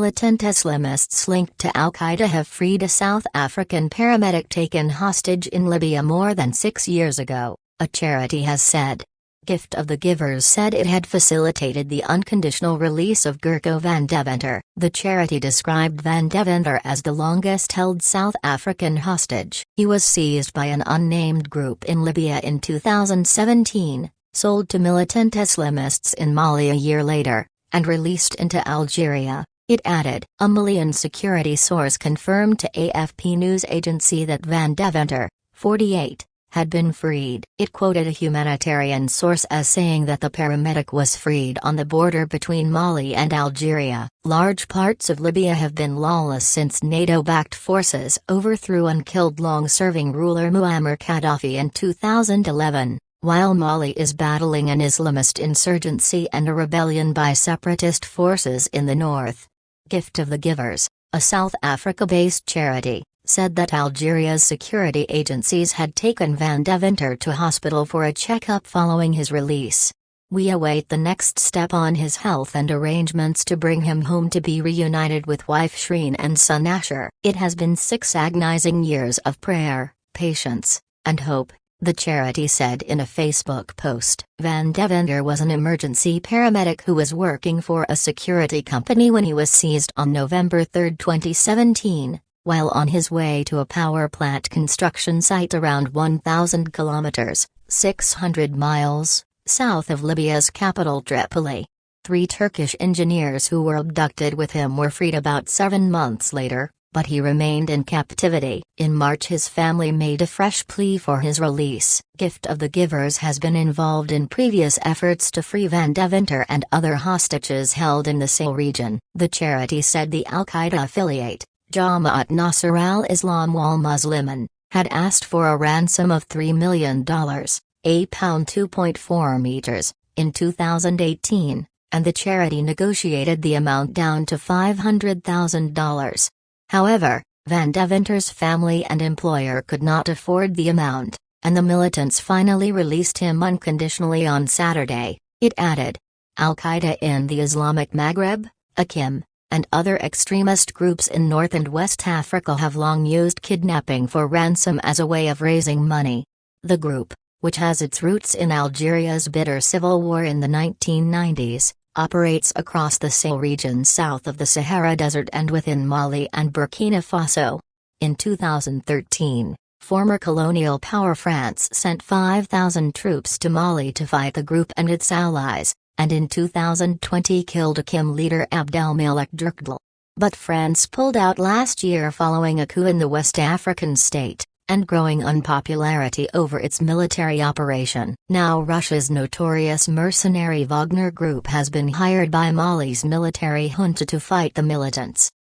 militant Islamists linked to al-Qaeda have freed a South African paramedic taken hostage in Libya more than 6 years ago, a charity has said. Gift of the Givers said it had facilitated the unconditional release of Gerco van Deventer. The charity described Van Deventer as the longest-held South African hostage. He was seized by an unnamed group in Libya in 2017, sold to militant Islamists in Mali a year later, and released into Algeria, it added. A Malian security source confirmed to AFP news agency that Van Deventer, 48, had been freed. It quoted a humanitarian source as saying that the paramedic was freed on the border between Mali and Algeria. Large parts of Libya have been lawless since NATO-backed forces overthrew and killed long-serving ruler Muammar Gaddafi in 2011. While Mali is battling an Islamist insurgency and a rebellion by separatist forces in the north. Gift of the Givers, a South Africa-based charity, said that Algeria's security agencies had taken Van Deventer to hospital for a checkup following his release. We await the next step on his health and arrangements to bring him home to be reunited with wife Shireen and son Asher. It has been 6 agonizing years of prayer, patience, and hope, the charity said in a Facebook post. Van Deventer was an emergency paramedic who was working for a security company when he was seized on November 3, 2017, while on his way to a power plant construction site around 1,000 kilometers, 600 miles, south of Libya's capital Tripoli. 3 Turkish engineers who were abducted with him were freed about 7 months later, but he remained in captivity. In March his family made a fresh plea for his release. Gift of the Givers has been involved in previous efforts to free Van Deventer and other hostages held in the Sahel region. The charity said the al-Qaeda affiliate, Jamaat Nasr al-Islam wal Muslimin, had asked for a ransom of $3 million, a pound 2.4 meters, in 2018, and the charity negotiated the amount down to $500,000. However, Van Deventer's family and employer could not afford the amount, and the militants finally released him unconditionally on Saturday, it added. Al-Qaeda in the Islamic Maghreb, AQIM, and other extremist groups in North and West Africa have long used kidnapping for ransom as a way of raising money. The group, which has its roots in Algeria's bitter civil war in the 1990s, operates across the Sahel region south of the Sahara Desert and within Mali and Burkina Faso. In 2013, former colonial power France sent 5,000 troops to Mali to fight the group and its allies, and in 2020 killed AQIM leader Abdelmalek Djerkdal. But France pulled out last year following a coup in the West African state, and growing unpopularity over its military operation. Now Russia's notorious mercenary Wagner Group has been hired by Mali's military junta to fight the militants.